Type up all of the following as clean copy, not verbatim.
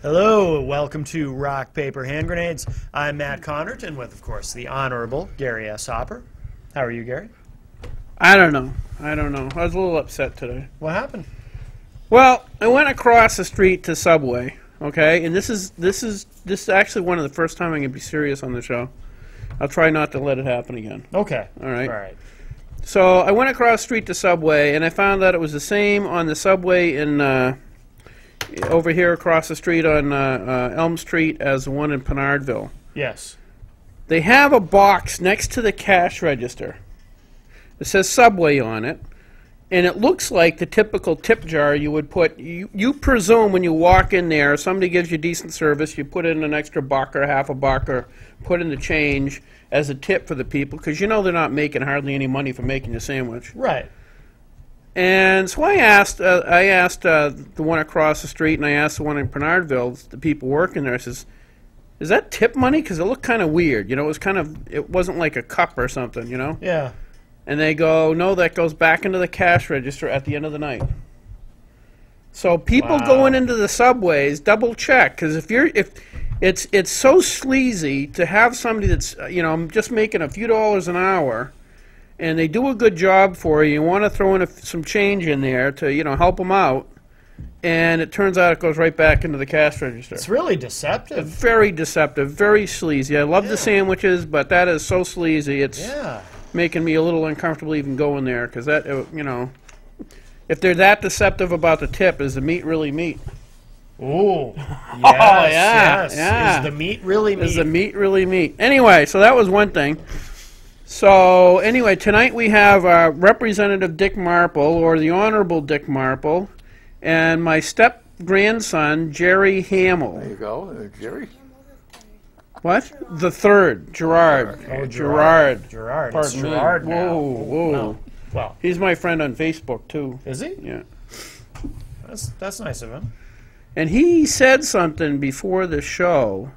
Hello, welcome to Rock, Paper, Hand Grenades. I'm Matt Connerton with, of course, the Honorable Gary S. Hopper. How are you, Gary? I don't know. I was a little upset today. What happened? Well, I went across the street to Subway, okay? And this is actually one of the first time I'm going to be serious on the show. I'll try not to let it happen again. Okay. All right. All right. So I went across the street to Subway, and I found that it was the same on the Subway in over here across the street on Elm Street as the one in Pinardville. Yes. They have a box next to the cash register. It says Subway on it, and it looks like the typical tip jar you would put. You presume when you walk in there, somebody gives you decent service, you put in an extra buck or half a buck or put in the change as a tip for the people, because you know they're not making hardly any money for making the sandwich. Right. And so I asked the one across the street, and I asked the one in Pinardville, the people working there. I says, "Is that tip money? Because it looked kind of weird. You know, it wasn't like a cup or something. You know." Yeah. And they go, "No, that goes back into the cash register at the end of the night." So people going into the Subways, double check, because if it's so sleazy to have somebody that's just making a few dollars an hour, and they do a good job for you. You want to throw in some change in there to help them out, and it turns out it goes right back into the cash register. It's really deceptive. Very deceptive, very sleazy. I love the sandwiches, but that is so sleazy. It's making me a little uncomfortable even going there, because that if they're that deceptive about the tip, is the meat really meat? Ooh. Yes, yeah. Is the meat really meat? Is the meat really meat? Anyway, so that was one thing. So anyway, tonight we have Representative Dick Marple, or the Honorable Dick Marple, and my step-grandson, Jerry Hamill. There you go, Jerry. What? The third, Gerard. Oh, Gerard. Gerard. Pardon It's me. Gerard now. Whoa. No. Well, He's my friend on Facebook, too. is he? Yeah. That's nice of him. And he said something before the show,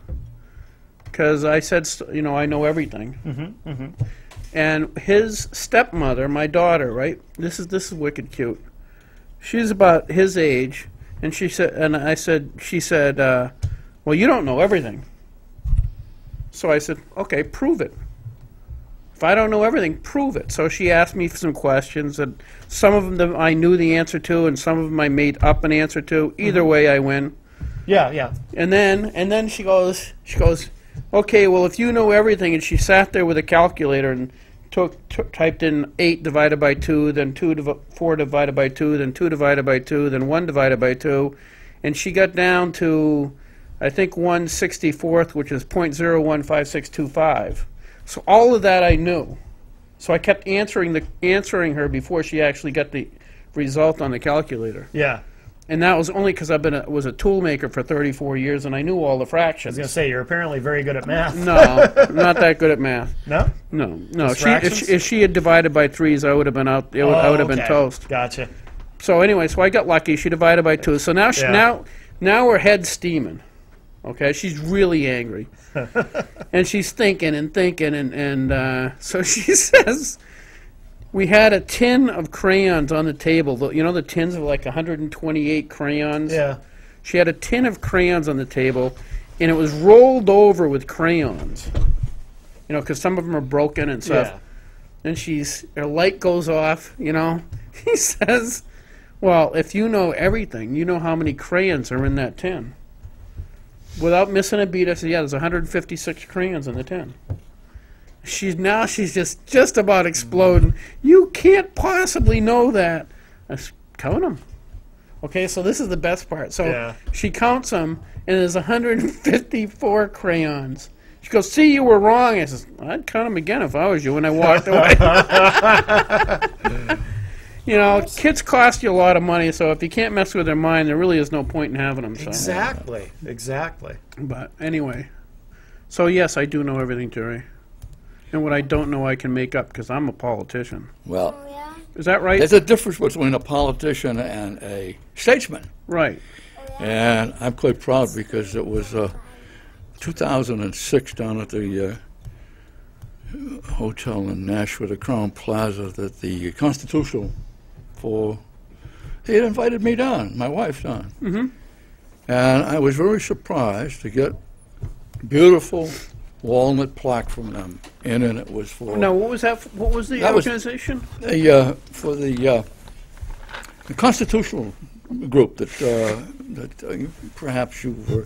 because I said, I know everything. Mm-hmm. Mm-hmm. And his stepmother, my daughter, right? This is wicked cute. She's about his age, and she said, well, you don't know everything. So I said, okay, prove it. If I don't know everything, prove it. So she asked me some questions, and some of them I knew the answer to, and some of them I made up an answer to. Either way, I win. Yeah. And then she goes, okay, well, if you know everything, and she sat there with a calculator and typed in 8 divided by 2, then 4 divided by 2, then 2 divided by 2, then 1 divided by 2, and she got down to, I think, 1/64th, which is 0.015625. So all of that I knew. So I kept answering her before she actually got the result on the calculator. Yeah. And that was only because was a tool maker for 34 years, and I knew all the I fractions. was going to say, you're apparently very good at math. No, not that good at math. No? No. If she had divided by 3s, I would have been out. I would have been toast. Gotcha. So anyway, so I got lucky. She divided by 2. So now now her head's steaming. Okay, she's really angry, and she's thinking, and so she says, we had a tin of crayons on the table. The tins of like 128 crayons. Yeah. She had a tin of crayons on the table, and it was rolled over with crayons. Because some of them are broken and stuff. Yeah. And her light goes off. He says, well, if you know everything, you know how many crayons are in that tin. Without missing a beat, I said, yeah, there's 156 crayons in the tin. She's just about exploding. You can't possibly know that. I said, count them. Okay, so this is the best part. So she counts them, and there's 154 crayons. She goes, see, you were wrong. I says, I'd count them again if I was you, and I walked away. Kids cost you a lot of money, so if you can't mess with their mind, there really is no point in having them. So. Exactly. But anyway, so yes, I do know everything, Jerry. And what I don't know, I can make up, because I'm a politician. Well, is that right? there's a difference between a politician and a statesman. Right. And I'm quite proud, because it was 2006 down at the hotel in Nashville, the Crown Plaza, that the Constitutional he had invited me down, my wife down. Mm-hmm. And I was very surprised to get a beautiful walnut plaque from them, and it was for Now, what was that? What was the That was- organization? for the constitutional group that perhaps you were.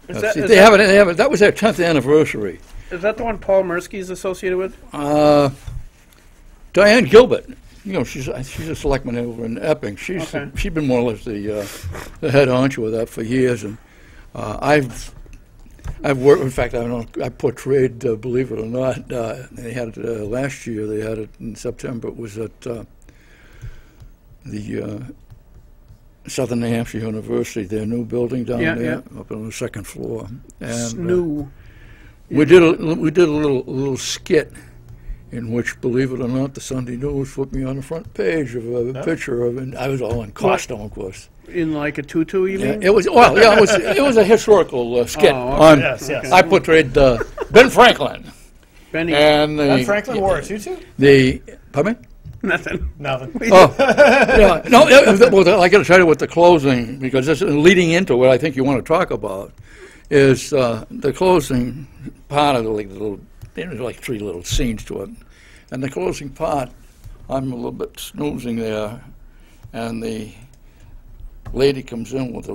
Is that- see, is they that- have it. They have it. That was their 10th anniversary. Is that the one Paul Mirsky is associated with? Diane Gilbert, you know, she's a selectman over in Epping. She's been more or less the head honcho of that for years, and I've worked. In fact, I portrayed, believe it or not, they had it last year. They had it in September. It was at the Southern New Hampshire University, their new building down there, up on the second floor. And New. we did a little skit in which, believe it or not, the Sunday News put me on the front page of a picture of, and I was all in costume, of course. In like a tutu, you mean? It was it was a historical skit. Oh, okay. On, Yes, yes. I portrayed Ben Franklin, Benny. and Ben Franklin wore a tutu? Pardon me? Nothing. Nothing. Oh, yeah, no. Well, I got to tell you what the closing, because this is leading into what I think you want to talk about, is the closing part of there's like 3 little scenes to it, and the closing part, I'm a little bit snoozing there, and the lady comes in with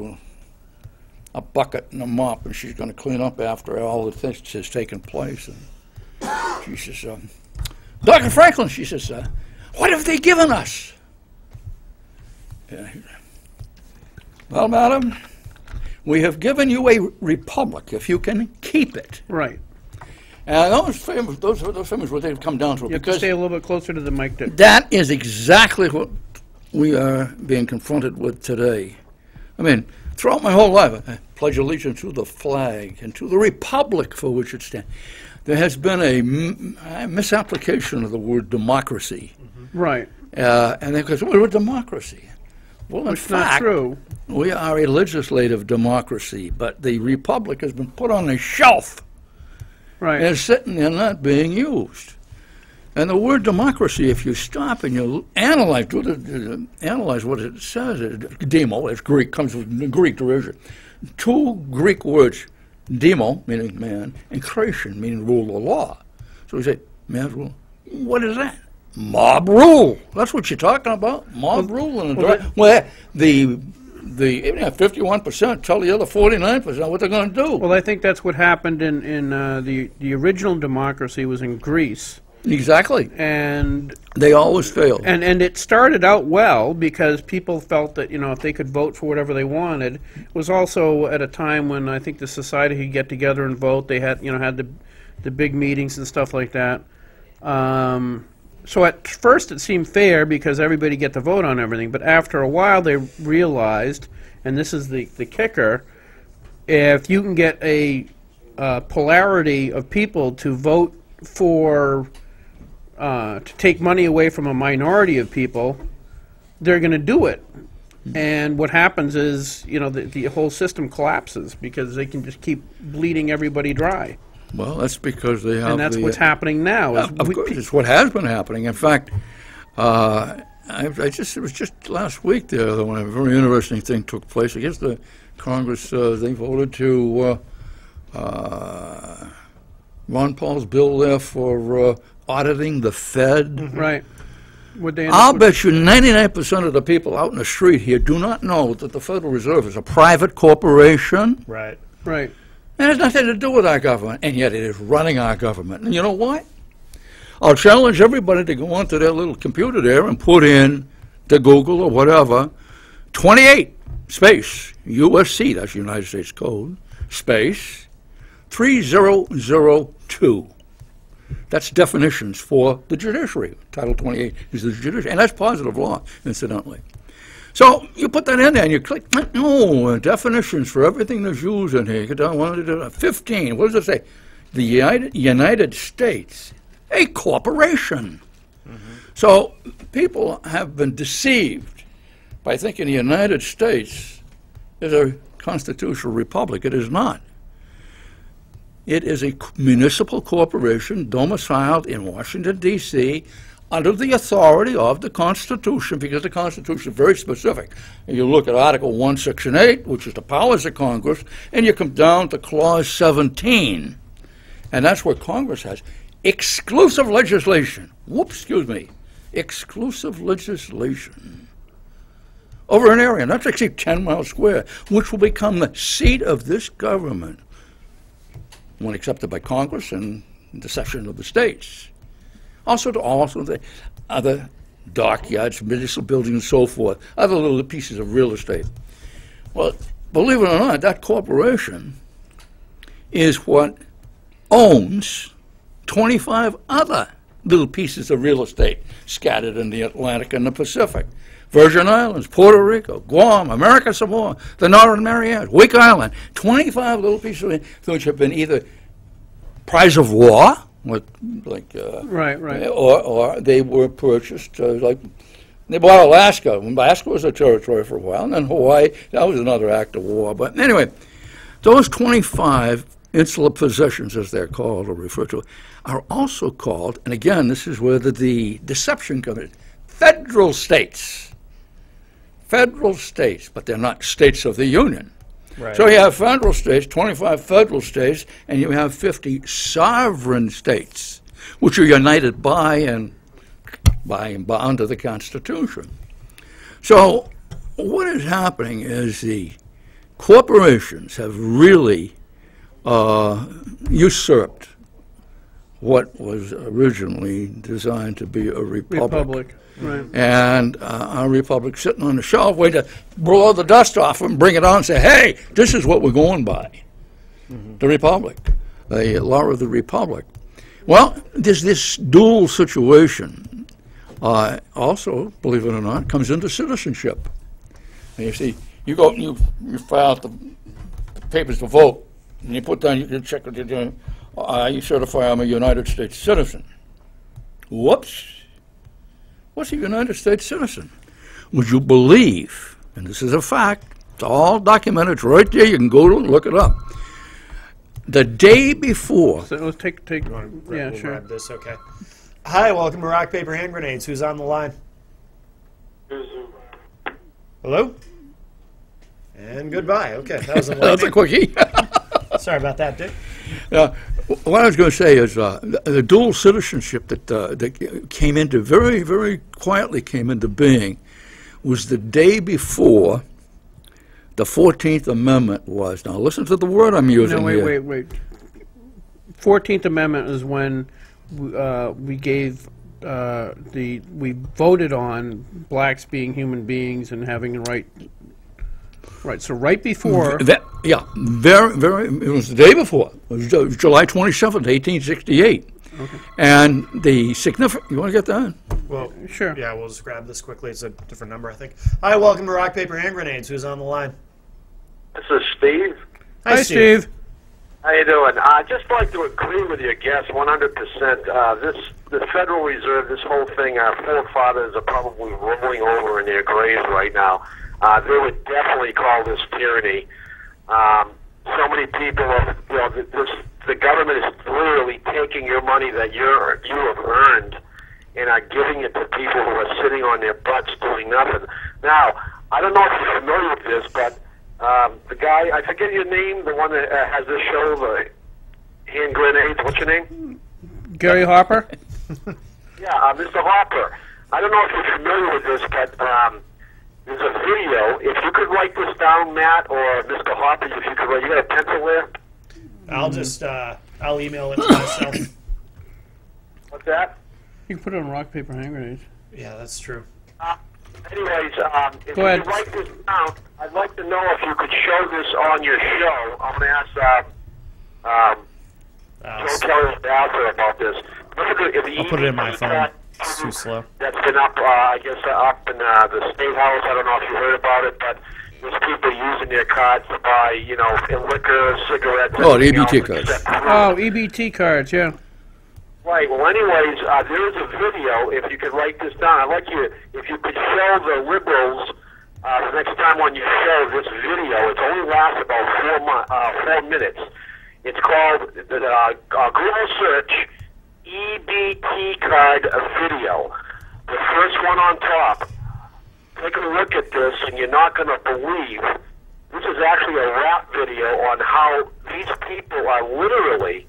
a bucket and a mop, and she's going to clean up after all the things has taken place, and she says, Dr. Franklin, she says, what have they given us? Well, madam, we have given you a republic if you can keep it. Right. And those famous what they've come down to. You have to Because stay a little bit closer to the mic. that is exactly what we are being confronted with today. I mean, throughout my whole life, I pledge allegiance to the flag and to the republic for which it stands. There has been a misapplication of the word democracy. Right. And they go, we're a democracy. Well, in Which is not fact, true. we are a legislative democracy, but the republic has been put on a shelf Right. and is sitting there not being used. And the word democracy, if you stop and you analyze what it says, demo, it's Greek, comes from Greek derision. 2 Greek words, demo, meaning man, and creation, meaning rule of law. So we say, man's rule. What is that? Mob rule. That's what you're talking about. Mob rule. And where the 51% tell the other 49% what they're going to do. Well, I think that's what happened in the original democracy was in Greece. Exactly. And They always fail. and it started out well because people felt that, you know, if they could vote for whatever they wanted. It was also at a time when I think the society could get together and vote. They had, had the big meetings and stuff like that. So at first it seemed fair because everybody get to vote on everything. But after a while they realized, and this is the kicker, if you can get a polarity of people to vote for to take money away from a minority of people, they're going to do it. And what happens is, the whole system collapses because they can just keep bleeding everybody dry. Well, that's because they have And that's what's happening now. Of course, it's what has been happening. In fact, it was just last week there when a very interesting thing took place. I guess the Congress, they voted to Ron Paul's bill there for auditing the Fed. Right. Would they end I'll up bet you 99% of the people out in the street here do not know that the Federal Reserve is a private corporation. Right. Right. It has nothing to do with our government, and yet it is running our government. And you know what? I'll challenge everybody to go onto their little computer there and put in to Google or whatever, 28 space USC, that's United States Code, space 3002. That's definitions for the judiciary. Title 28 is the judiciary, and that's positive law, incidentally. So you put that in there and you click, no, definitions for everything that's used in here. You get down 1 to 15. What does it say? The United States, a corporation. So people have been deceived by thinking the United States is a constitutional republic. It is not. It is a municipal corporation domiciled in Washington, D.C., under the authority of the Constitution, because the Constitution is very specific. And you look at Article 1, Section 8, which is the powers of Congress, and you come down to Clause 17. And that's where Congress has exclusive legislation. Whoops, excuse me. Exclusive legislation over an area, not actually 10 miles square, which will become the seat of this government when accepted by Congress and the section of the states. Also the other dockyards, municipal buildings, and so forth, other little pieces of real estate. Well, believe it or not, that corporation is what owns 25 other little pieces of real estate scattered in the Atlantic and the Pacific. Virgin Islands, Puerto Rico, Guam, American Samoa, the Northern Marianas, Wake Island, 25 little pieces of land which have been either prize of war, Right. or they were purchased, like they bought Alaska. Alaska was a territory for a while, and then Hawaii, that was another act of war. But anyway, those 25 insular possessions, as they're called or referred to, are also called, and again, this is where the deception comes in, federal states. Federal states, but they're not states of the Union. Right. So you have federal states, 25 federal states, and you have 50 sovereign states, which are united by and under the Constitution. So what is happening is the corporations have really usurped what was originally designed to be a republic. Right. And our republic sitting on the shelf waiting to blow the dust off and bring it on and say, hey, this is what we're going by. The republic, the law of the republic. Well, there's this dual situation. Also, believe it or not, comes into citizenship. And you see, you go and you file out the papers to vote, and you put down, you check, you certify I'm a United States citizen. Whoops. What's a United States citizen? Would you believe, and this is a fact, it's all documented, it's right there, you can go to and look it up. The day before, So let's take. Yeah, Yeah, sure. grab this, okay. Hi, welcome to Rock, Paper, Hand Grenades. Who's on the line? Hello? And goodbye. Okay, that was that's a quickie. Sorry about that, Dick. What I was going to say is the dual citizenship that came into, very, very quietly came into being, was the day before the 14th Amendment was. Now listen to the word I'm using No, here. wait. 14th Amendment is when we gave we voted on blacks being human beings and having a right. Right. So right before. It was the day before. It was July 27th, 1868. Okay. And the significant. You want to get that? Well, Sure. yeah, we'll just grab this quickly. It's a different number, I think. Hi, welcome to Rock, Paper, Hand Grenades. Who's on the line? This is Steve. Hi, Steve. How you doing? I'd just like to agree with your guest 100%. The Federal Reserve, this whole thing, our forefathers are probably rolling over in their graves right now. They would definitely call this tyranny. So many people, the government is literally taking your money that you have earned and are giving it to people who are sitting on their butts doing nothing. Now, I don't know if you're familiar with this, but the guy, I forget your name, the one that has this show, the Hand Grenades, what's your name? Gary Harper. Yeah, Mr. Harper. I don't know if you're familiar with this, but there's a video. If you could write this down, Matt, or Mr. Harper, if you could write, you got a pencil there? I'll just, I'll email it to myself. What's that? You can put it on rock, paper, hand grenades. Yeah, that's true. Anyways, if Go ahead. you could write this down, I'd like to know if you could show this on your show. I'm going to ask Joe Kelly and Alfred about this. Look at I'll put it in my phone. It's too slow. That's been up, I guess, up in the State House. I don't know if you heard about it, but there's people using their cards to buy, liquor, cigarettes. Oh, the everything EBT else cards. except food. Oh, EBT cards, yeah. Right. Well, anyways, there is a video. If you could write this down, I'd like you, if you could show the liberals the next time on your show this video. It only lasts about 4 minutes. It's called Google search EBT card video. the first one on top. Take a look at this, and you're not going to believe. This is actually a rap video on how these people are literally,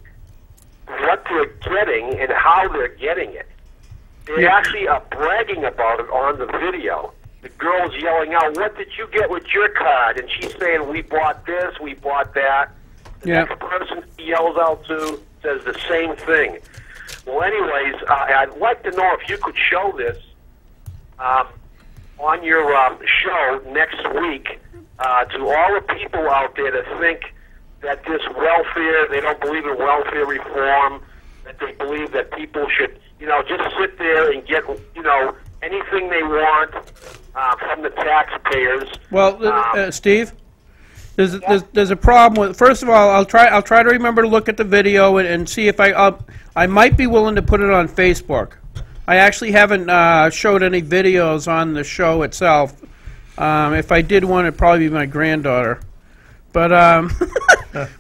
what they're getting and how they're getting it. They actually are bragging about it on the video. The girl's yelling out, "What did you get with your card?" And she's saying, "We bought this, we bought that." The next person she yells out to says the same thing. Well, anyways, I'd like to know if you could show this on your show next week to all the people out there that think that this welfare, they don't believe in welfare reform, that they believe that people should, just sit there and get, anything they want from the taxpayers. Well, Steve, there's a problem with. First of all, I'll try to remember to look at the video and see if I might be willing to put it on Facebook. I actually haven't showed any videos on the show itself. If I did one, it'd probably be my granddaughter. But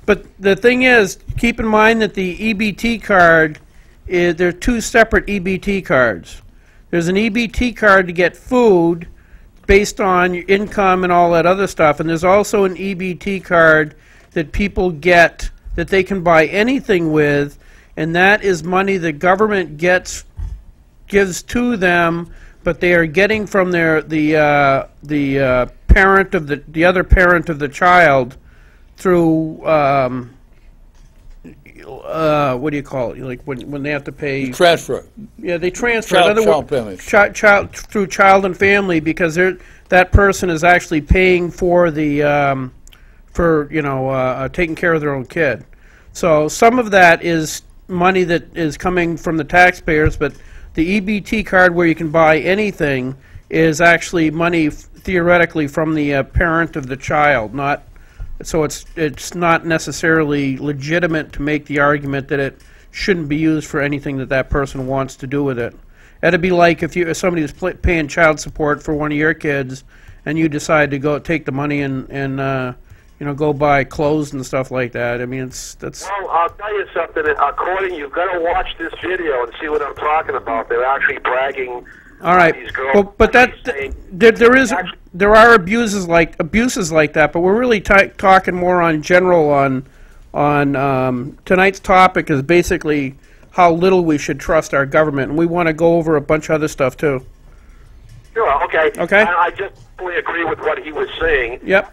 but the thing is, keep in mind that the EBT card there are two separate EBT cards. There's an EBT card to get food based on your income and all that other stuff, and there's also an EBT card that people get that they can buy anything with, and that is money the government gives to them, but they are getting from the parent of the other parent of the child through what do you call it? Like when they have to pay Transfer. Yeah, they transfer. Child payments. Through child and family, because that person is actually paying for the taking care of their own kid. So some of that is money that is coming from the taxpayers, but the EBT card, where you can buy anything, is actually money theoretically from the parent of the child. So it's not necessarily legitimate to make the argument that it shouldn't be used for anything that person wants to do with it. That'd be like if somebody was paying child support for one of your kids, and you decide to go take the money and go buy clothes and stuff like that. I mean, that's. Well, I'll tell you something. According, you've got to watch this video and see what I'm talking about. They're actually bragging. All right, these girls, but there are abuses like that. But we're really talking more on general on tonight's topic is basically how little we should trust our government, and we want to go over a bunch of other stuff too. Sure. Okay. Okay. I just fully agree with what he was saying. Yep.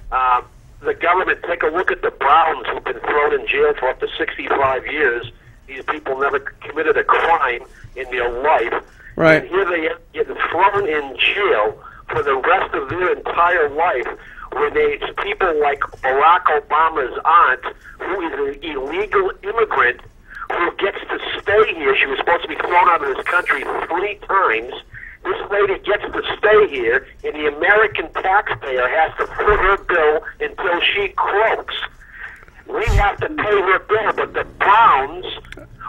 The government, take a look at the Browns who've been thrown in jail for up to 65 years. These people never committed a crime in their life. Right. And here they are getting thrown in jail for the rest of their entire life, when it's people like Barack Obama's aunt, who is an illegal immigrant, who gets to stay here. She was supposed to be thrown out of this country 3 times. This lady gets to stay here, and the American taxpayer has to foot her bill until she croaks. We have to pay her bill, but the Browns,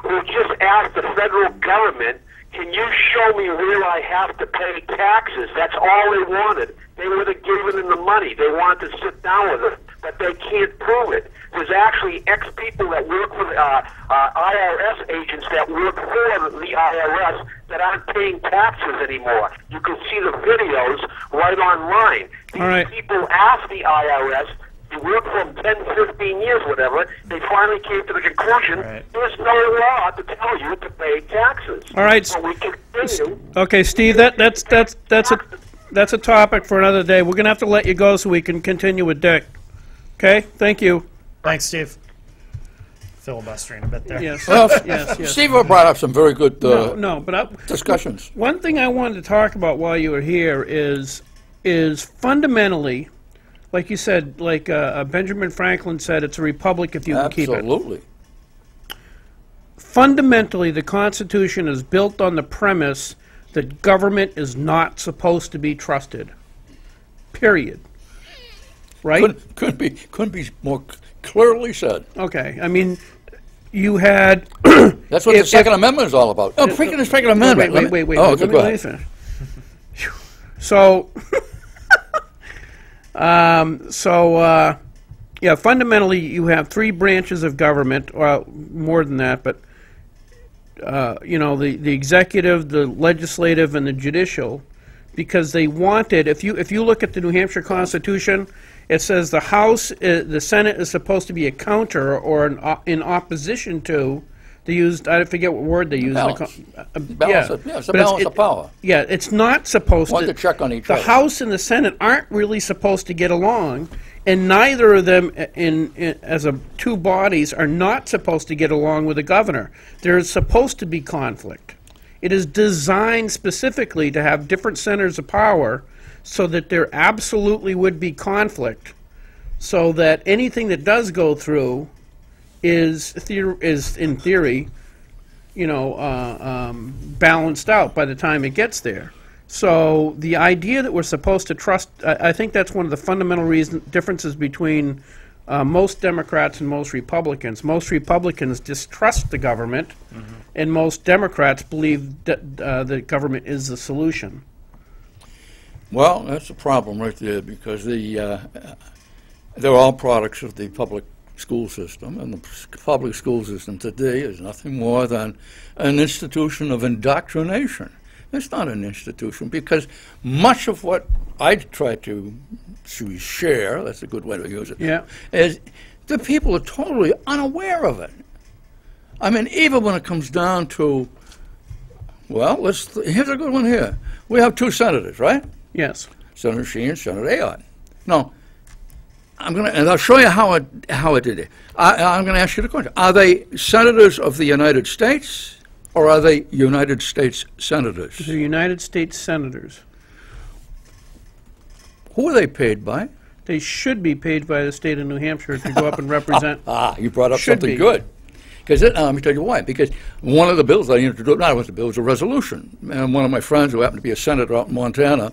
who just asked the federal government, "Can you show me where I have to pay taxes?" That's all they wanted. They would have given them the money. They wanted to sit down with her, but they can't prove it. There's actually ex-people that work for the IRS agents that work for the IRS that aren't paying taxes anymore. You can see the videos right online. These people asked the IRS. They worked for them 10, 15 years, whatever. They finally came to the conclusion there's no law to tell you to pay taxes. All right. So we continue. Okay, Steve. That's a topic for another day. We're gonna have to let you go so we can continue with Dick. Okay. Thank you. Thanks, Steve. Filibustering a bit there. Yes. Well, yes. Steve brought up some very good but discussions. one thing I wanted to talk about while you were here is fundamentally, like you said, like Benjamin Franklin said, it's a republic if you can keep it. Absolutely. Fundamentally, the Constitution is built on the premise that government is not supposed to be trusted. Period. Right? Couldn't be more clearly said. Okay. I mean, you had. That's what the Second Amendment is all about. Oh, freaking the Second Amendment. Wait. Oh, let go me ahead. finish. So, fundamentally, you have 3 branches of government. Well, more than that, but the executive, the legislative, and the judicial, because they wanted. If you look at the New Hampshire Constitution, it says the House, the Senate is supposed to be a counter or in opposition to. They used, I forget what word they used. Balance. It's a But balance of power. Yeah, it's not supposed Want to. to check on each the other. House and the Senate aren't really supposed to get along, and neither of them, as two bodies, are not supposed to get along with the governor. There is supposed to be conflict. It is designed specifically to have different centers of power, so that there absolutely would be conflict, so that anything that does go through is in theory, balanced out by the time it gets there. So the idea that we're supposed to trust, I think that's one of the fundamental differences between most Democrats and most Republicans. Most Republicans distrust the government, and most Democrats believe that the government is the solution. Well, that's a problem right there, because they're all products of the public school system, and the public school system today is nothing more than an institution of indoctrination. It's not an institution, because much of what I try to share, that's a good way to use it, Yeah. is the people are totally unaware of it. I mean, even when it comes down to, well, here's a good one here. We have two senators, right? Yes. Senator Sheen and Senator Ayotte. Now, and I'll show you how it did it. I'm going to ask you the question: are they senators of the United States, or are they United States senators? The United States senators. Who are they paid by? They should be paid by the state of New Hampshire to go up and represent. You brought up Should something be. good. Because let me tell you why. Because one of the bills I introduced, not was a bill, it was a resolution. And one of my friends, who happened to be a senator out in Montana,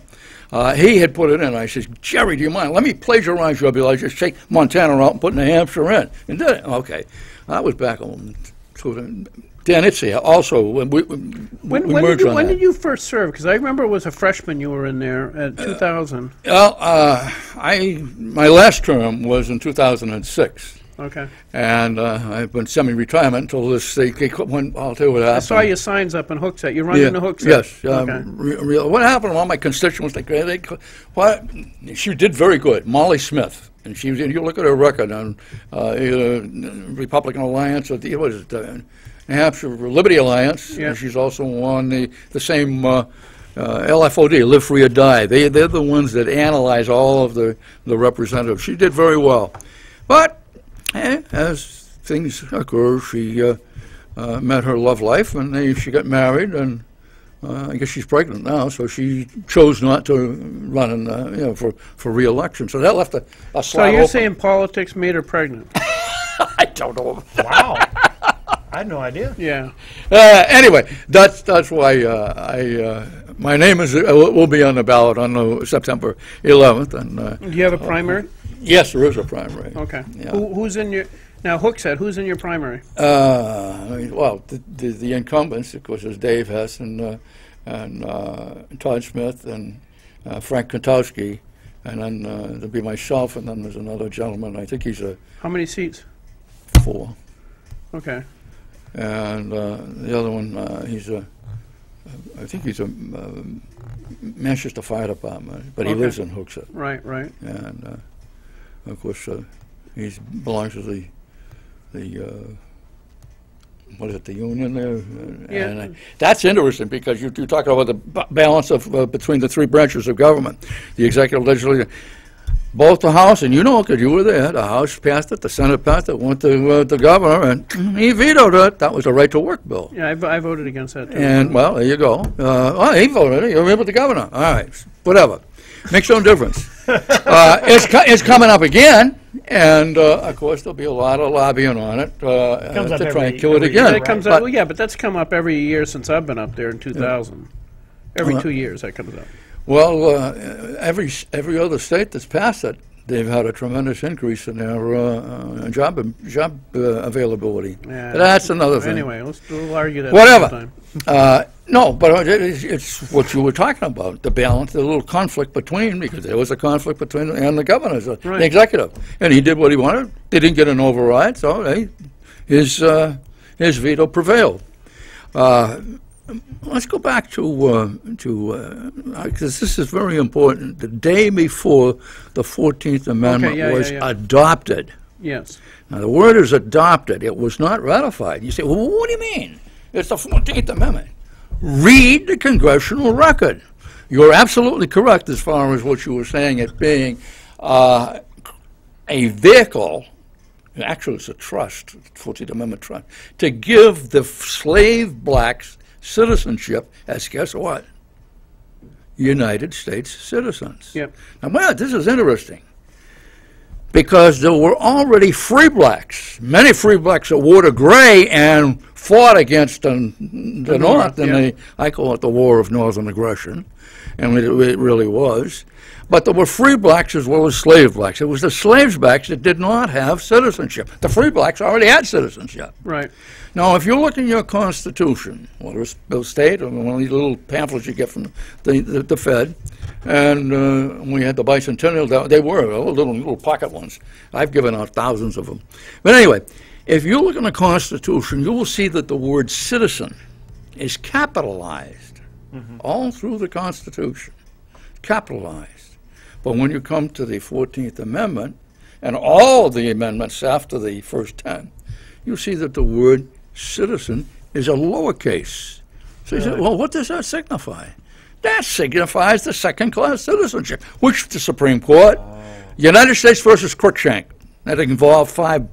he had put it in. I said, Jerry, do you mind? Let me plagiarize your bill. I just take Montana out and put New Hampshire in. And did it. Okay. That was back on Dan Itzia also. When When did you first serve? Because I remember it was a freshman you were in there at 2000. Well, my last term was in 2006. Okay. And I've been semi-retirement until this. I'll tell you what happened. I saw your signs up in Hooksett. You run into Hooksett? Yes. Okay. What happened to all my constituents? She did very good. Molly Smith. And you look at her record on Republican Alliance, or what is it, New Hampshire Liberty Alliance. Yeah. And she's also on the same LFOD, Live Free or Die. They're the ones that analyze all of the representatives. She did very well. But as things occur, she met her love life, and she got married, and I guess she's pregnant now, so she chose not to run for re-election. So that left a slot So you're open. saying politics made her pregnant? I don't know. Wow. I had no idea. Yeah. Anyway, that's why my name will be on the ballot on September 11th, and Do you have a primary? yes, there is a primary. Okay. Yeah. Who's in your now? Hooksett. Who's in your primary? Well, the incumbents, of course, is Dave Hess and Todd Smith and Frank Kotowski, and then there'll be myself, and then there's another gentleman. I think he's a How many seats? 4, Okay. and the other one I think he's a Manchester Fire Department, but he Okay. lives in Hooksett, Right. Right. and of course he belongs to the what is it, the union there? Yeah. And that's interesting, because you're talking about the balance of between the three branches of government, the executive, legislative. Both the House, and because you were there, the House passed it, the Senate passed it, went to the governor, and he vetoed it. That was a right-to-work bill. Yeah, I voted against that too. And, well, there you go. He voted it. You remember the governor. All right, whatever. Makes no difference. It's coming up again, and, of course, there'll be a lot of lobbying on it Comes up to try every- and kill it every again. year, That comes right. up. Well, yeah, but that's come up every year since I've been up there in 2000. Every 2 years that comes up. Well, every other state that's passed it, they've had a tremendous increase in their job availability. Yeah. That's another thing. Anyway, we'll argue that Whatever. sometime. No, but it's what you were talking about, the balance, the little conflict between, because there was a conflict between and the governor, the Right. executive, and he did what he wanted. They didn't get an override, so his veto prevailed. Let's go back to because this is very important. The day before the 14th Amendment was adopted. Yes. Now, the word is adopted. It was not ratified. You say, well, what do you mean? It's the 14th Amendment. Read the congressional record. You're absolutely correct as far as what you were saying, it being a vehicle, actually it's a trust, 14th Amendment trust, to give the slave blacks citizenship as, guess what? United States citizens. Yep. Now, well, this is interesting because there were already free blacks, many free blacks that wore the gray and fought against the North, and I call it the War of Northern Aggression, and it really was. But there were free blacks as well as slave blacks. It was the slave blacks that did not have citizenship. The free blacks already had citizenship. Right. Now, if you look in your Constitution, whether it's Bill State or one of these little pamphlets you get from the Fed, and we had the bicentennial, they were little pocket ones. I've given out thousands of them. But anyway, if you look in the Constitution, you will see that the word citizen is capitalized all through the Constitution, capitalized. But when you come to the 14th Amendment and all the amendments after the first 10, you see that the word citizen is a lowercase. So you say, well, what does that signify? That signifies the second-class citizenship, which the Supreme Court, United States versus Cruikshank, that involved 5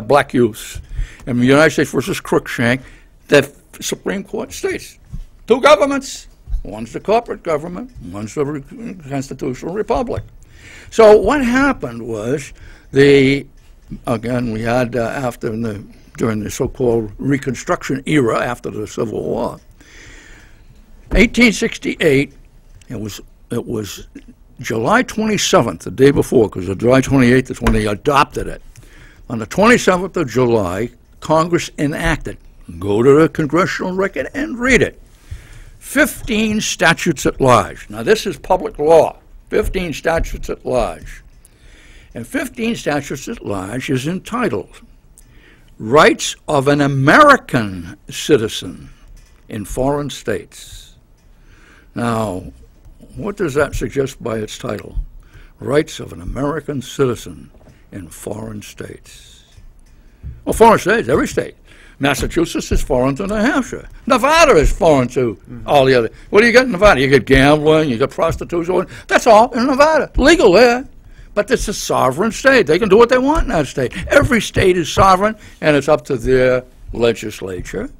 black youths, and the United States versus Cruikshank, the Supreme Court states 2 governments. One's the corporate government, one's the constitutional republic. So what happened was again, we had during the so-called Reconstruction era after the Civil War, 1868. It was July 27th, the day before, because July 28th is when they adopted it. On the 27th of July, Congress enacted. Go to the congressional record and read it. 15 statutes at large. Now, this is public law. 15 statutes at large. And 15 statutes at large is entitled Rights of an American Citizen in Foreign States. Now, what does that suggest by its title? Rights of an American Citizen in Foreign States. Well, foreign states, every state. Massachusetts is foreign to New Hampshire. Nevada is foreign to all the other. What do you get in Nevada? You get gambling, you get prostitution. That's all in Nevada. Legal there. But it's a sovereign state. They can do what they want in that state. Every state is sovereign, and it's up to their legislature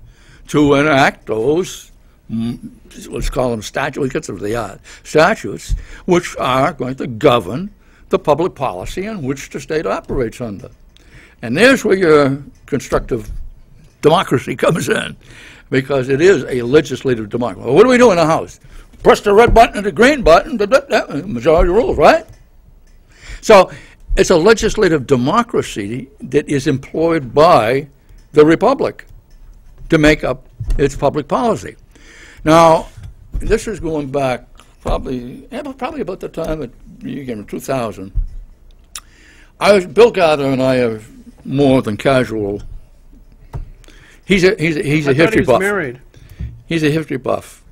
to enact those, let's call them statutes, we consider they are statutes, which are going to govern the public policy in which the state operates under. And there's where your constructive democracy comes in, because it is a legislative democracy. Well, what do we do in the House? Press the red button and the green button, majority rules, right? So it's a legislative democracy that is employed by the Republic to make up its public policy. Now, this is going back probably about the time of 2000. Bill Gather and I are more than casual. He's a history buff. Married. He's a history buff.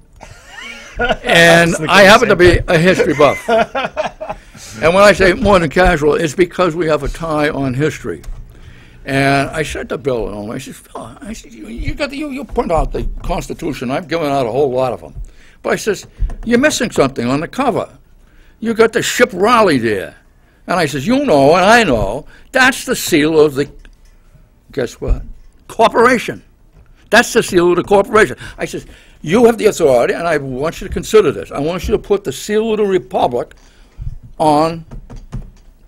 And I happen to be a history buff. And when I say more than casual, it's because we have a tie on history. And I said to Bill, I said, you point out the Constitution. I've given out a whole lot of them. But I says, you're missing something on the cover. You got the ship Raleigh there. And I says, you know, and I know, that's the seal of the, guess what? Corporation. That's the seal of the corporation. I says, you have the authority, and I want you to consider this. I want you to put the seal of the Republic on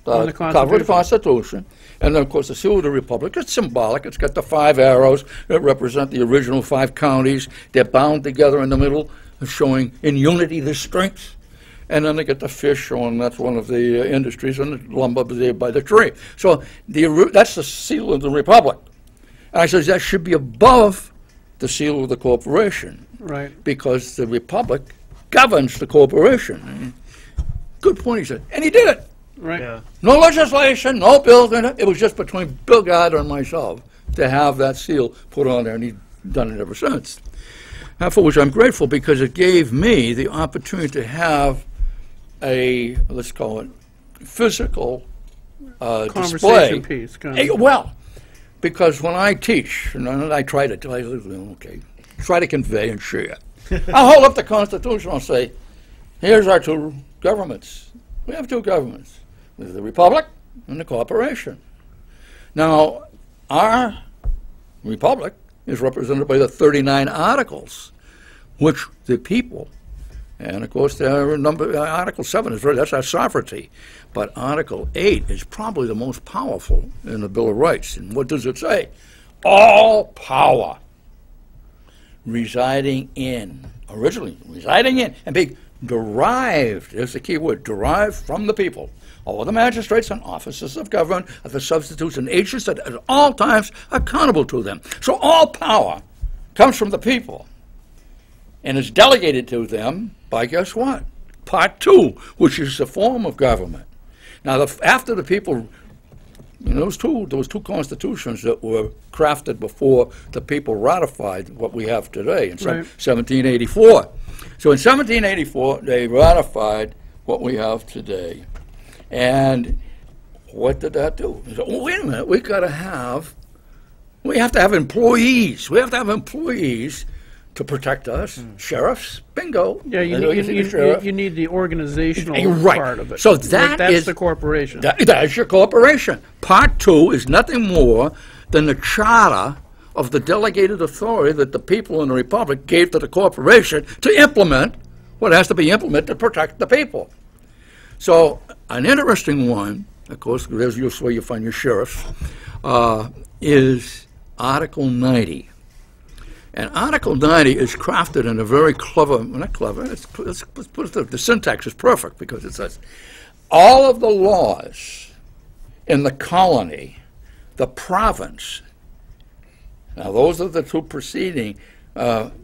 the cover of the Constitution. And then, of course, the seal of the Republic, it's symbolic. It's got the 5 arrows that represent the original 5 counties. They're bound together in the middle, showing in unity the strength. And then they get the fish showing that's one of the industries, and the lumber by the tree. So that's the seal of the Republic. And I said, that should be above the seal of the corporation. Right. Because the Republic governs the corporation. Good point, he said. And he did it. Right. Yeah. No legislation, no bill. It was just between Bill Gather and myself to have that seal put on there. And he done it ever since. For which I'm grateful, because it gave me the opportunity to have a, let's call it, physical Conversation display. piece. Well, because when I teach, and I try to convey and share, I'll hold up the Constitution and say, here's our two governments. We have two governments. There's the Republic and the Corporation. Now, our Republic is represented by the 39 articles, which the people, and of course there are Article 7 is that's our sovereignty, but Article 8 is probably the most powerful in the Bill of Rights. And what does it say? All power originally residing in, and being derived, there's the key word, derived from the people. All the magistrates and officers of government are the substitutes and agents that at all times are accountable to them. So all power comes from the people and is delegated to them by, guess what? Part 2, which is the form of government. Now, after the people, those two constitutions that were crafted before the people ratified what we have today in 1784. So in 1784, they ratified what we have today. And what did that do? They said, oh, wait a minute, we have to have employees. We have to have employees to protect us. Sheriffs, bingo. Yeah, you need the organizational part of it. So that's the corporation. That's your corporation. Part 2 is nothing more than the charter of the delegated authority that the people in the Republic gave to the corporation to implement what has to be implemented to protect the people. So an interesting one, of course, there's where you find your sheriffs, is Article 90. And Article 90 is crafted in a very clever, not clever, let's put it, the syntax is perfect, because it says, all of the laws in the colony, the province, now those are the two preceding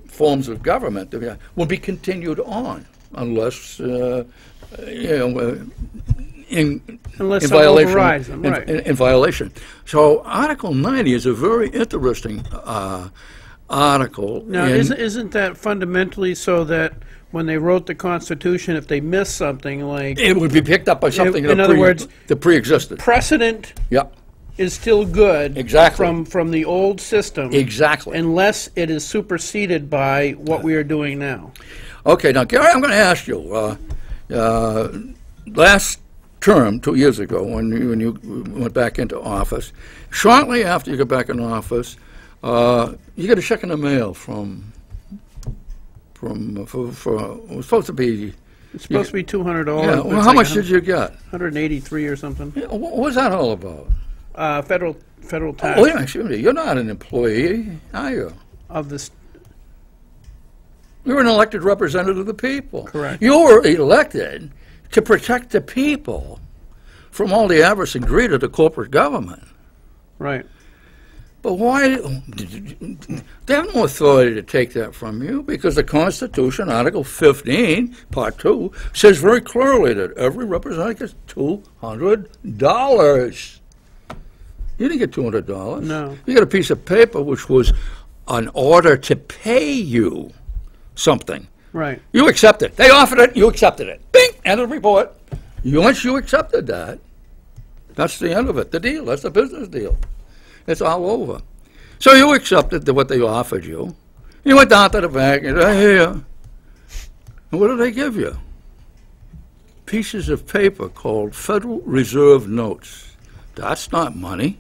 forms of government, will be continued on unless in violation. In violation. So Article 90 is a very interesting article. Now, isn't that fundamentally so that when they wrote the Constitution, if they missed something, like it would be picked up by something in other words, that pre-existed. Precedent is still good from the old system, unless it is superseded by what we are doing now. Okay, now Gary, I'm going to ask you. Last term, 2 years ago, when you went back into office, shortly after you got back in office, you get a check in the mail from it was supposed to be. It's supposed to be $200. Yeah. Well, how much did you get? 183 or something. Yeah, what was that all about? Federal tax. Oh, wait a minute, you're not an employee, are you? Of this. You're an elected representative of the people. Correct. You were elected to protect the people from all the avarice and greed of the corporate government. Right. But why? They have no authority to take that from you, because the Constitution, Article 15, Part 2, says very clearly that every representative gets $200. You didn't get $200. No. You got a piece of paper which was an order to pay you something. Right. You accepted it. They offered it. You accepted it. Bing! End of the report. Once you accepted that, that's the end of it. The deal. That's the business deal. It's all over. So you accepted what they offered you. You went down to the bank and said, here. And what did they give you? Pieces of paper called Federal Reserve notes. That's not money.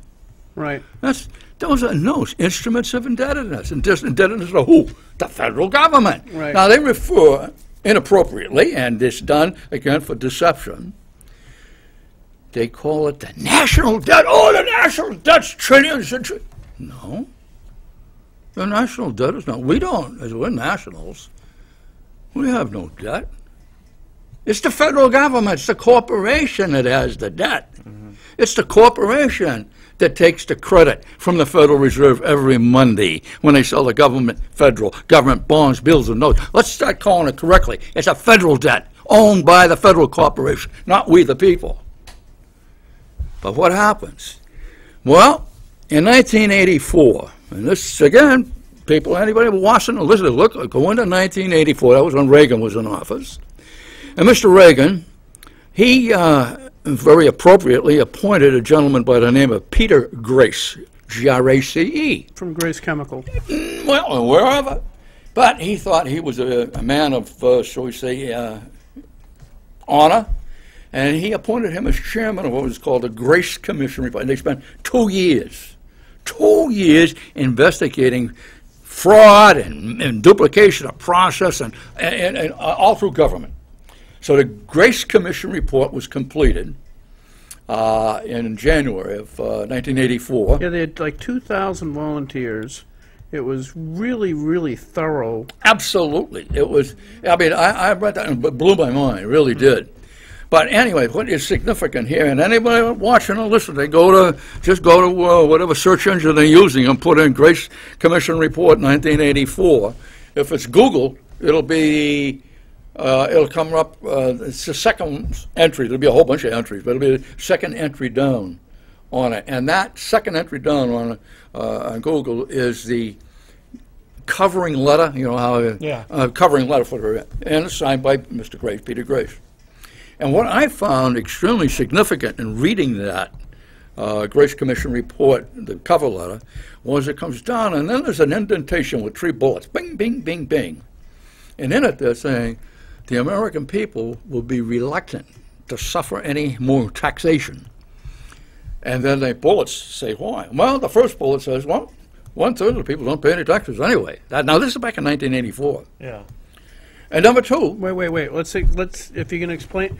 Right. Those are notes, instruments of indebtedness. Indebtedness to who? The federal government. Right. Now, they refer inappropriately, and it's done, again, for deception. They call it the national debt. Oh, the national debt's trillions and trillions. No. The national debt is not. We don't, as we're nationals, we have no debt. It's the federal government. It's the corporation that has the debt. Mm-hmm. It's the corporation that takes the credit from the Federal Reserve every Monday when they sell the federal government bonds, bills, and notes. Let's start calling it correctly. It's a federal debt owned by the federal corporation, not we the people. But what happens? Well, in 1984, and this, again, people, anybody watching, listen, look, go into 1984. That was when Reagan was in office. And Mr. Reagan, he very appropriately appointed a gentleman by the name of Peter Grace, Grace. From Grace Chemical. Well, wherever. But he thought he was a man of, shall we say, honor. And he appointed him as chairman of what was called the Grace Commission Report. And they spent 2 years investigating fraud and duplication of process and all through government. So the Grace Commission report was completed in January of 1984. Yeah, they had like 2,000 volunteers. It was really, really thorough. Absolutely. It was, I mean, I read that and it blew my mind. It really did. But anyway, what is significant here, and anybody watching or listening, they just go to whatever search engine they're using and put in Grace Commission Report 1984. If it's Google, it'll come up, it's the second entry. There'll be a whole bunch of entries, but it'll be the second entry down on it. And that second entry down on Google is the covering letter, you know, how covering letter for her, and it's signed by Mr. Grace, Peter Grace. And what I found extremely significant in reading that Grace Commission report, the cover letter, was it comes down and then there's an indentation with 3 bullets, bing, bing, bing, bing. And in it they're saying the American people will be reluctant to suffer any more taxation. And then the bullets say why. Well, the first bullet says, well, 1/3 of the people don't pay any taxes anyway. Now this is back in 1984. Yeah. And number 2. Wait. Let's if you can explain.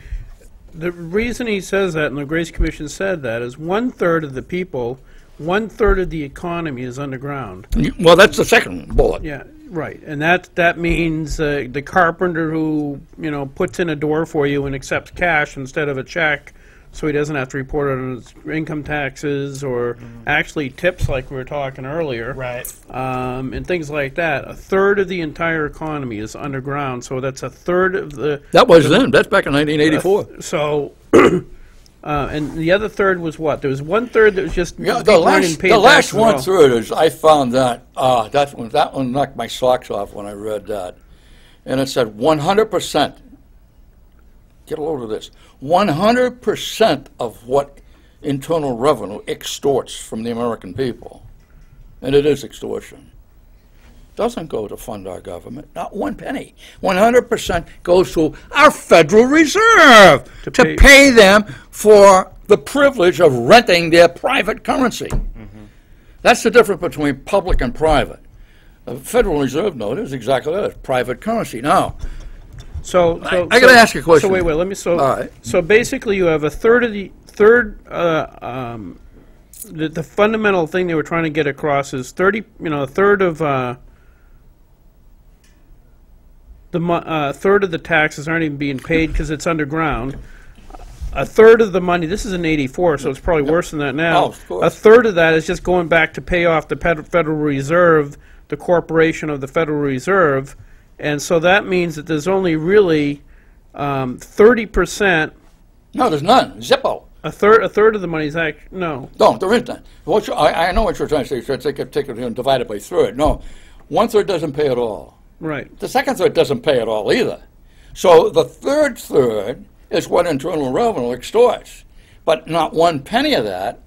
The reason he says that, and the Grace Commission said that, is 1/3 of the people, 1/3 of the economy is underground. Well, that's the second bullet. Yeah, right. And that means the carpenter who, you know, puts in a door for you and accepts cash instead of a check, so he doesn't have to report it on his income taxes or actually tips like we were talking earlier. Right. And things like that. 1/3 of the entire economy is underground, so that's 1/3 of the... That was then. That's back in 1984. So, and the other 1/3 was what? There was 1/3 that was just... Yeah, people weren't the paid last taxes at all. 1/3 is, I found that, that one knocked my socks off when I read that. And it said 100%. Get a load of this. 100% of what Internal Revenue extorts from the American people, and it is extortion, doesn't go to fund our government, not 1 penny. 100% goes to our Federal Reserve to pay them for the privilege of renting their private currency. That's the difference between public and private. The Federal Reserve note is exactly that, it's private currency. Now, So I got to ask you a question. So wait, let me. So all right. So basically, you have 1/3 of the the fundamental thing they were trying to get across is 30. You know, 1/3 of third of the taxes aren't even being paid because it's underground. 1/3 of the money. This is in '84, so it's probably worse than that now. Oh, of course. 1/3 of that is just going back to pay off the Federal Reserve, the corporation of the Federal Reserve. And so that means that there's only really 30%. no, there's none. Zippo. A third of the money is actually no. No, there is none. I know what you're trying to say. You're trying to take it and divide it by 1/3. No, 1/3 doesn't pay at all. Right. The second 1/3 doesn't pay at all either. So the third 1/3 is what Internal Revenue extorts. But not 1 penny of that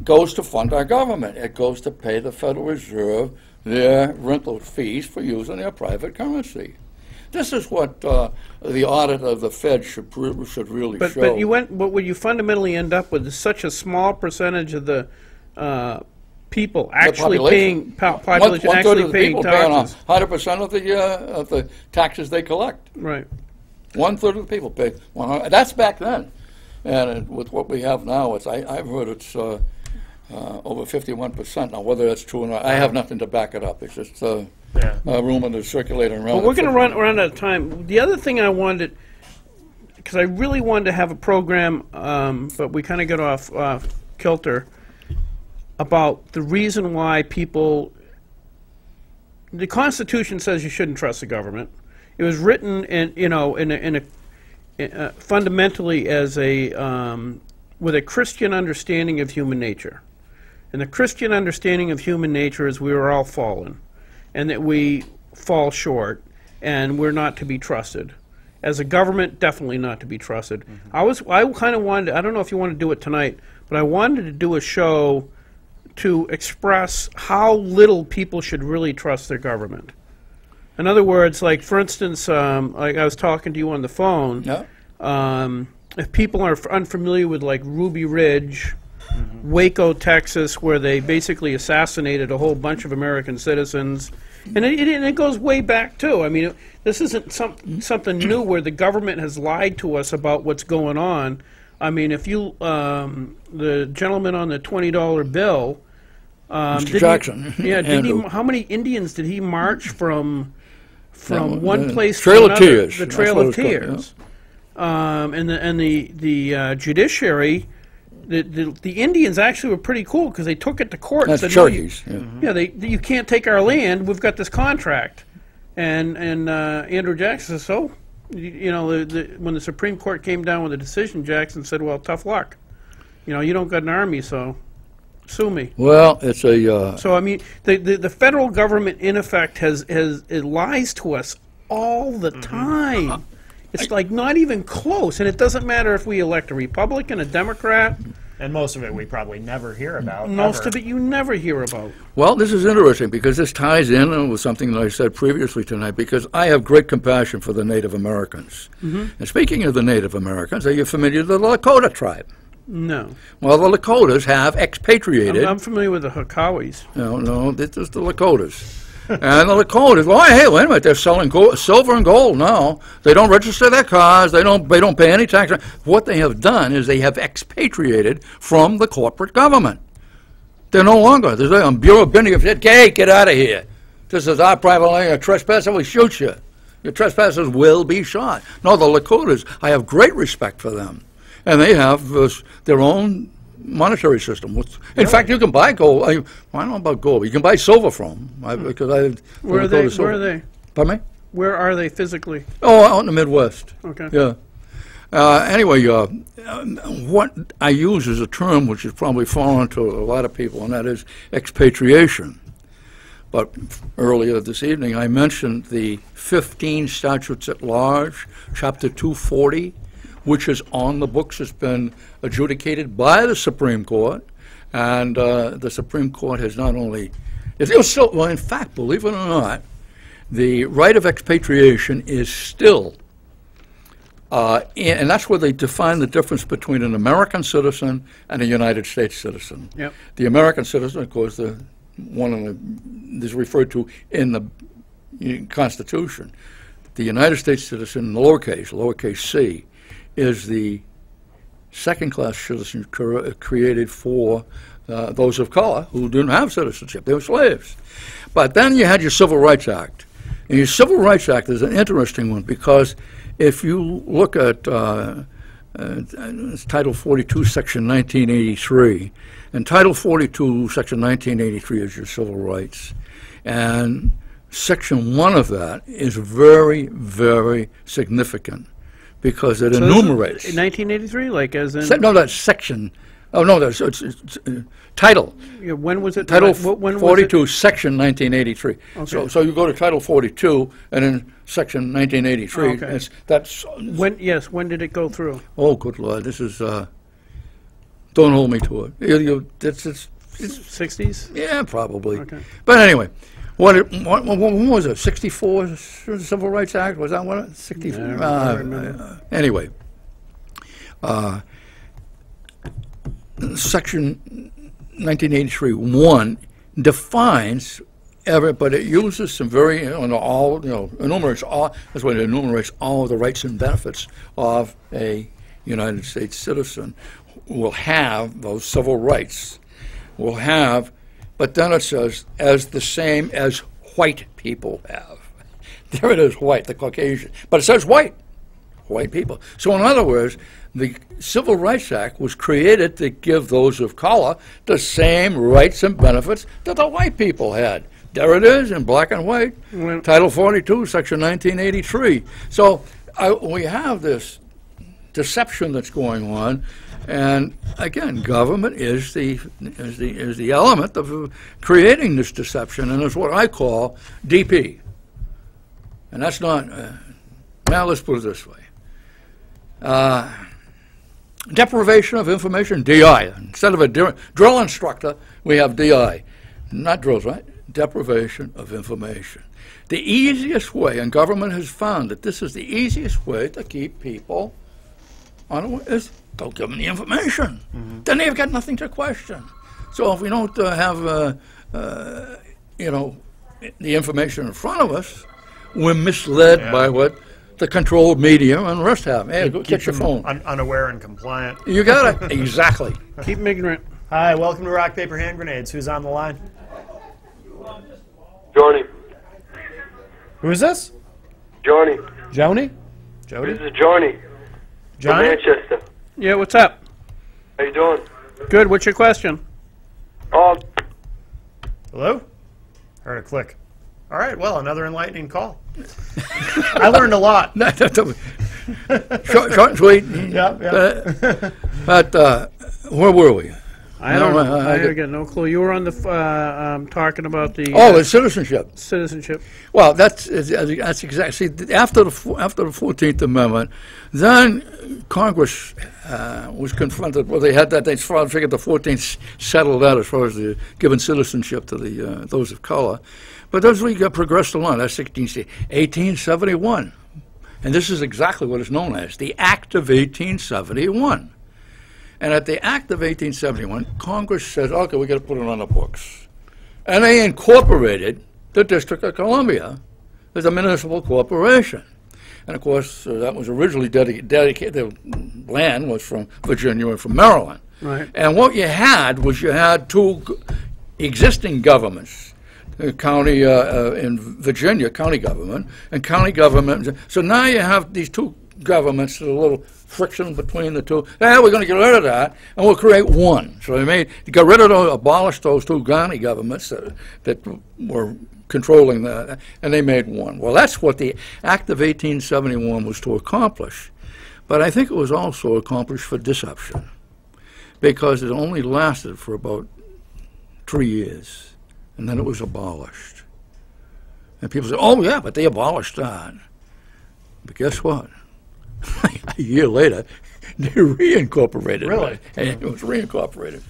goes to fund our government. It goes to pay the Federal Reserve their rental fees for using their private currency. This is what the audit of the Fed should really show. But what you fundamentally end up with is such a small percentage of the people actually paying population actually paying taxes. 100% of the taxes they collect. Right. 1/3 of the people pay 100. That's back then, and with what we have now, I've heard it's over 51%. Now, whether that's true or not, I have nothing to back it up. It's just a rumor that's circulating around. Well, we're going to run out of time. The other thing I wanted, because I really wanted to have a program, but we kind of got off kilter, about the reason why people. The Constitution says you shouldn't trust the government. It was written fundamentally as with a Christian understanding of human nature. And the Christian understanding of human nature is we are all fallen. and that we fall short, and we're not to be trusted. As a government, definitely not to be trusted. I kind of wanted, I don't know if you want to do it tonight, but I wanted to do a show to express how little people should really trust their government. In other words, like, for instance, like I was talking to you on the phone, Yeah. if people are unfamiliar with, like, Ruby Ridge, Waco, Texas, where they basically assassinated a whole bunch of American citizens, and it goes way back, too. I mean, this isn't something new where the government has lied to us about what's going on. I mean, if you, the gentleman on the $20 bill, Mr. Jackson. How many Indians did he march from one place Trail to of another? Tears. The That's Trail what of it's called, Tears. And the judiciary, the Indians actually were pretty cool because they took it to court. That's and said, Cherokees. you can't take our land. We've got this contract. And Andrew Jackson says, so, when the Supreme Court came down with a decision, Jackson said, well, tough luck. You don't got an army, so sue me. Well, it's a... So, I mean, the federal government, in effect, it lies to us all the time. It's like not even close. And it doesn't matter if we elect a Republican, a Democrat. And most of it we probably never hear about. Most ever. of it you never hear about. Well, this is interesting because this ties in with something that I said previously tonight, because I have great compassion for the Native Americans. And speaking of the Native Americans, are you familiar with the Lakota tribe? No. Well, the Lakotas have expatriated. I'm familiar with the Hakawis. No, this is the Lakotas. And the Lakotas, well, hey, wait a minute, they're selling silver and gold now. They don't register their cars. They don't pay any tax. What they have done is they have expatriated from the corporate government. They're no longer. There's a Bureau of Building said, hey, get out of here. This is our private land. You're a trespasser, we shoot you. Your trespassers will be shot. No, the Lakotas, I have great respect for them. And they have their own monetary system. In fact, you can buy gold. I don't know about gold. You can buy silver from because I. Where are they? Where are they? Pardon me? Where are they physically? Oh, out in the Midwest. Okay. Yeah. Anyway, what I use is a term which has probably fallen to a lot of people, and that is expatriation. But earlier this evening, I mentioned the 15 statutes at large, Chapter 240, which is on the books. It's been adjudicated by the Supreme Court, and the Supreme Court has not only, well, in fact, believe it or not, the right of expatriation is still, and that's where they define the difference between an American citizen and a United States citizen. Yep. The American citizen, of course, the one is referred to in the Constitution. The United States citizen, lowercase c, is the second-class citizen created for those of color who didn't have citizenship. They were slaves. But then you had your Civil Rights Act. And your Civil Rights Act is an interesting one because if you look at Title 42, Section 1983, and Title 42, Section 1983 is your civil rights. And Section 1 of that is very, very significant, because it enumerates. 1983, like as in? No, that's section. Oh no, that's it's title. Yeah, when was it? Title when 42, was it? Section 1983. Okay. So you go to Title 42, and in Section 1983. Okay. That's. When? Yes. When did it go through? Oh, good Lord! This is. Don't hold me to it. It's 60s. Yeah, probably. Okay. But anyway. When was it? 64 Civil Rights Act? Was that what? 64. I remember. Anyway, Section 1983(1) defines but it uses some very enumerates all. That's what it enumerates all of the rights and benefits of a United States citizen. Will have those civil rights. Will have. But then it says, as the same as white people have. There it is, white, the Caucasian. But it says white people. So in other words, the Civil Rights Act was created to give those of color the same rights and benefits that the white people had. There it is in black and white, Title 42, Section 1983. So we have this deception that's going on. And again, government is the element of creating this deception, and it's what I call DP. And that's not. Now let's put it this way: deprivation of information, DI. Instead of a drill instructor, we have DI. Not drills, right? Deprivation of information. The easiest way, and government has found that this is the easiest way to keep people on is don't give them the information. Then they've got nothing to question. So if we don't have, you know, the information in front of us, we're misled by what the controlled media and the rest have. Hey, go get your phone. Unaware and compliant. You got it. Exactly. Keep them ignorant. Hi, welcome to Rock, Paper, Hand Grenades. Who's on the line? Johnny. Who is this? Johnny. Joni? Jody? This is Johnny. From Johnny? Manchester. Yeah, what's up? How you doing? Good. What's your question? Hello? Heard a click. All right, well, another enlightening call. I learned a lot. Short and sweet. Yeah. But where were we? I don't know. I got no clue. You were on the talking about the The citizenship. citizenship. Well, that's exactly. See, after the 14th Amendment, then Congress was confronted. Well, they had that. They figured the 14th settled that as far as the giving citizenship to the those of color. But as we got progressed along, that's 1871, and this is exactly what is known as the Act of 1871. And at the Act of 1871, Congress said, okay, we got to put it on the books. And they incorporated the District of Columbia as a municipal corporation. And of course, that was originally dedicated, the land was from Virginia and from Maryland. Right. And what you had was you had two existing governments, county in Virginia, county government, and county government. So now you have these two governments, a little friction between the two. We're going to get rid of that, and we'll create one. So they got rid of abolished those two county governments that were controlling that, and they made one. Well, that's what the Act of 1871 was to accomplish. But I think it was also accomplished for deception, because it only lasted for about 3 years, and then it was abolished. And people say, oh, yeah, but they abolished that. But guess what? A year later, they reincorporated Really? it. And it was reincorporated.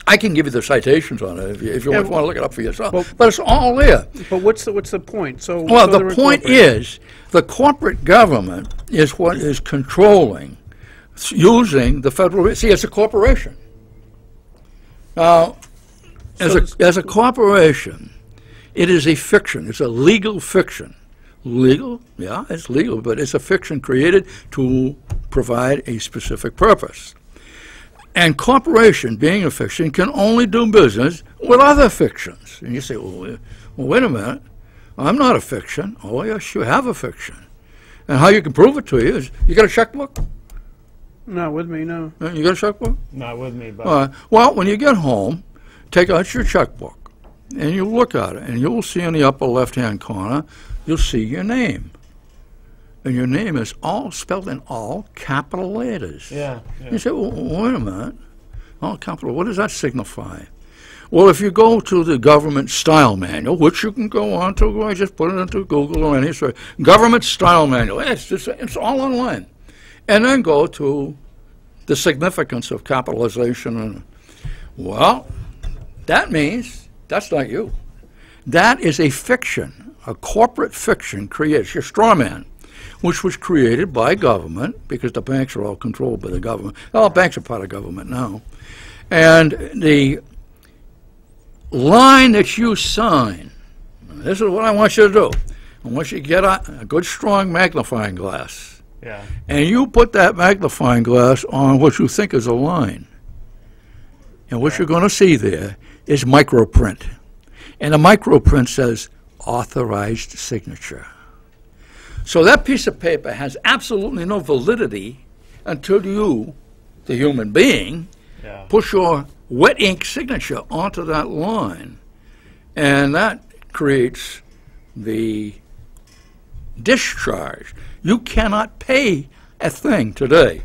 I can give you the citations on it if you want to look it up for yourself. But it's all there. But what's the point? So The point is, the corporate government is what is controlling, using the federal. See, it's a corporation. Now, as a corporation, it is a fiction. It's a legal fiction. Legal? Yeah, it's legal, but it's a fiction created to provide a specific purpose. And corporation, being a fiction, can only do business with other fictions. And you say, well, wait a minute. I'm not a fiction. Oh, yes, you have a fiction. And how you can prove it to you is, you got a checkbook? Not with me, no. You got a checkbook? Not with me, but... Well, when you get home, take out your checkbook, and you look at it, and you'll see in the upper left-hand corner, you'll see your name. And your name is all spelled in all capital letters. Yeah. You say, well, wait a minute. All capital, what does that signify? Well, if you go to the government style manual, which you can go on to, I just put it into Google or any sort, government style manual, it's all online. And then go to the significance of capitalization. Well, that means that's not you. That is a fiction, a corporate fiction created, your straw man, which was created by government, because the banks are all controlled by the government. All banks are part of government now. And the line that you sign, this is what I want you to do. I want you to get a good, strong magnifying glass. Yeah. And you put that magnifying glass on what you think is a line. And what you're going to see there is microprint. And the microprint says, authorized signature. So that piece of paper has absolutely no validity until you, the human being, push your wet ink signature onto that line. And that creates the discharge. You cannot pay a thing today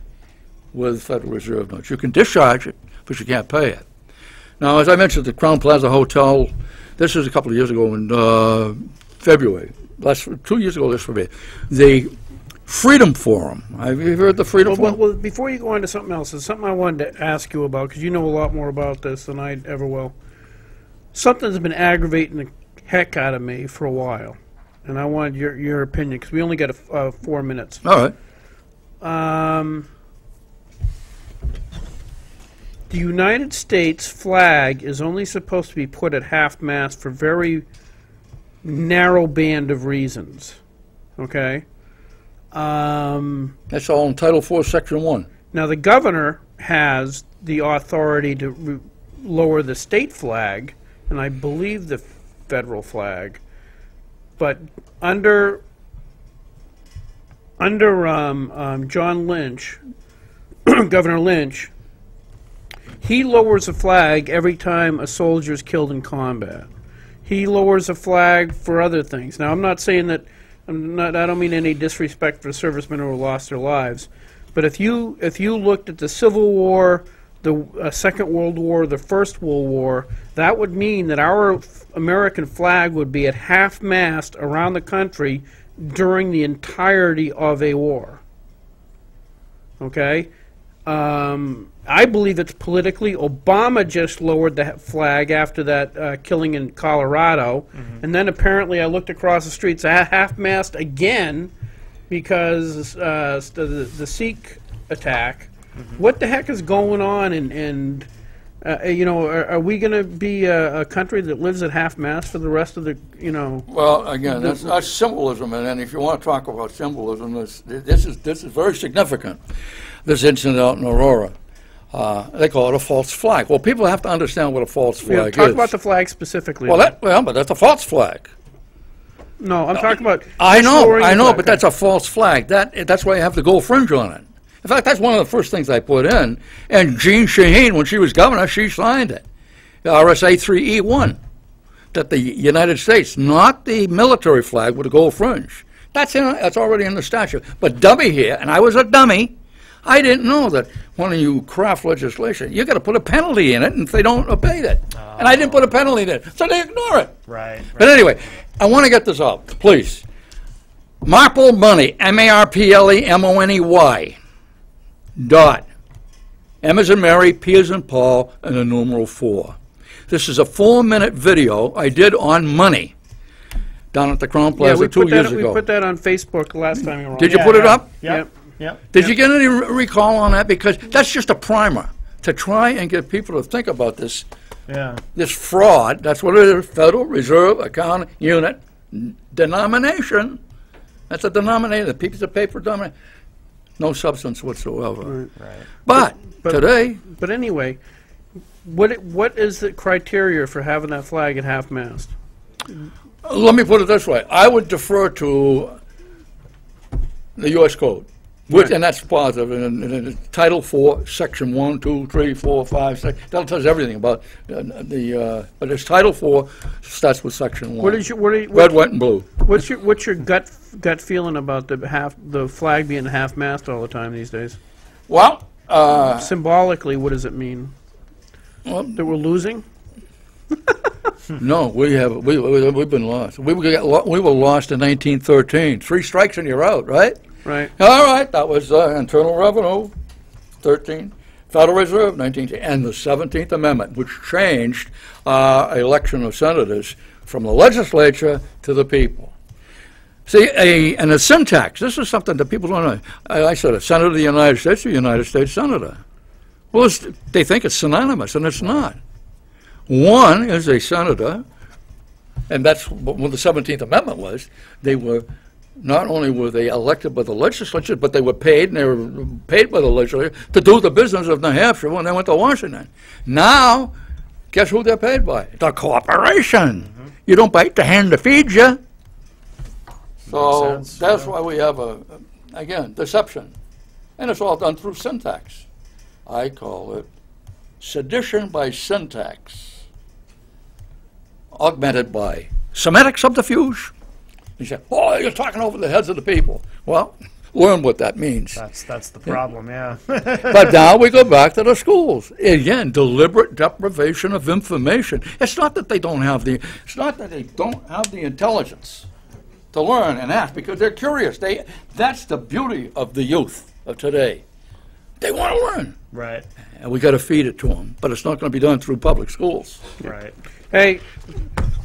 with Federal Reserve notes. You can discharge it, but you can't pay it. Now, as I mentioned, the Crown Plaza Hotel, this is a couple of years ago in February. 2 years ago this February. The Freedom Forum. Have you heard the Freedom Forum? Well, before you go on to something else, there's something I wanted to ask you about, because you know a lot more about this than I ever will. Something's been aggravating the heck out of me for a while, and I wanted your opinion, because we only got 4 minutes. All right. The United States flag is only supposed to be put at half-mast for very narrow band of reasons, okay? That's all in Title IV, Section 1. Now, the governor has the authority to lower the state flag, and I believe the federal flag, but under John Lynch, Governor Lynch, he lowers a flag every time a soldier is killed in combat. He lowers a flag for other things. Now, I'm not saying that I don't mean any disrespect for servicemen who lost their lives, but if you looked at the Civil War, the Second World War, the First World War, that would mean that our American flag would be at half-mast around the country during the entirety of a war. Okay? I believe it's politically. Obama just lowered the flag after that killing in Colorado, and then apparently I looked across the streets at half-mast again because the Sikh attack. What the heck is going on? And you know, are we going to be a country that lives at half-mast for the rest of the, you know? Well, again, that's symbolism, and if you want to talk about symbolism, this is very significant. This incident out in Aurora. They call it a false flag. Well, people have to understand what a false flag is. Talk about the flag specifically. Well, but that's a false flag. No, I'm talking about. I know, but that's a false flag. That's why you have the gold fringe on it. In fact, that's one of the first things I put in. And Jean Shaheen, when she was governor, she signed it. RSA 3E1, that the United States, not the military flag with a gold fringe. That's already in the statute. But dummy here, and I was a dummy. I didn't know that when you craft legislation, you got to put a penalty in it, and if they don't obey it. And I didn't put a penalty in it, so they ignore it. Right. But anyway, I want to get this out, please. Marple Money, MARPLEMONEY, dot. M as in Mary, P as in Paul, and the numeral 4. This is a 4-minute video I did on money down at the Crown Plaza 2 years ago. We put that on Facebook last time we were on. Did you put it up? Yep. Yep. Did you get any recall on that? Because that's just a primer to try and get people to think about this. Yeah. This fraud. That's what it is. Federal Reserve Account Unit denomination. That's a denominator. The piece of paper denominator. No substance whatsoever. Right. But today. But anyway, what is the criteria for having that flag at half-mast? Let me put it this way. I would defer to the U.S. Code. And that's positive. And Title IV, Section 1, 2, 3, 4, 5, 6. That tells everything about but it's Title IV starts with Section 1. Red, white, and blue. What's your gut feeling about the flag being half-mast all the time these days? Well, symbolically, what does it mean? Well, that we're losing? No, we've been lost. We were lost in 1913. 3 strikes and you're out, right? Right. All right, that was Internal Revenue, 13, Federal Reserve, 19, and the 17th Amendment, which changed election of senators from the legislature to the people. See, and the syntax, this is something that people don't know. I said a senator of the United States, a United States senator. Well, they think it's synonymous, and it's not. One is a senator, and that's what the 17th Amendment was. They were not only were they elected by the legislature, but they were paid, and they were paid by the legislature to do the business of New Hampshire when they went to Washington. Now, guess who they're paid by? The corporation. Mm-hmm. You don't bite the hand that feeds you. So that's why we have again, deception. And it's all done through syntax. I call it sedition by syntax, augmented by Semitic subterfuge. You say, oh, you're talking over the heads of the people. Well, learn what that means. That's the problem, yeah. But now we go back to the schools. Again, deliberate deprivation of information. It's not that they don't have the intelligence to learn and ask, because they're curious. That's the beauty of the youth of today. They want to learn. Right, And we got to feed it to them. But it's not going to be done through public schools. right. Hey,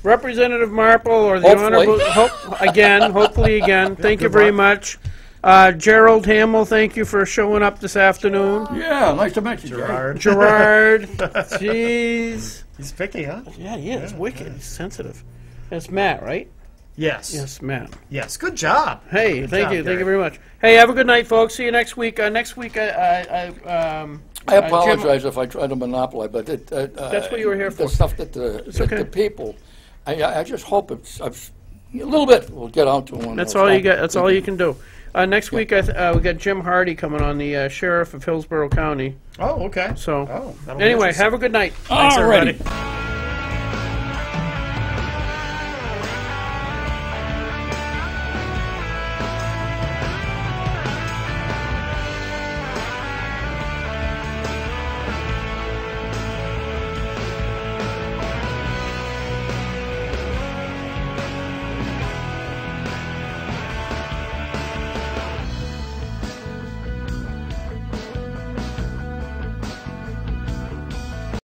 Representative Marple or the Hopefully. Honorable, hopefully again. Thank you good very luck. much. Gerald Hamill, thank you for showing up this afternoon. Yeah, nice to meet you, Gerard. Gerard, jeez. He's picky, huh? Yeah, he is wicked. He's sensitive. That's Matt, right? Yes. Yes, Matt. Yes. Good job. Hey, thank job, you Gary. very much. Hey, have a good night, folks. See you next week. Next week, I apologize if I try to monopolize, but that's what you were here for. The stuff that the okay. the people, I just hope it's a little bit will get out to one. That's all you get. That's all you can do. Next week, we got Jim Hardy coming on, the sheriff of Hillsborough County. Oh, okay. So, that'll be anyway, interesting. have a good night. Thanks, All righty. everybody.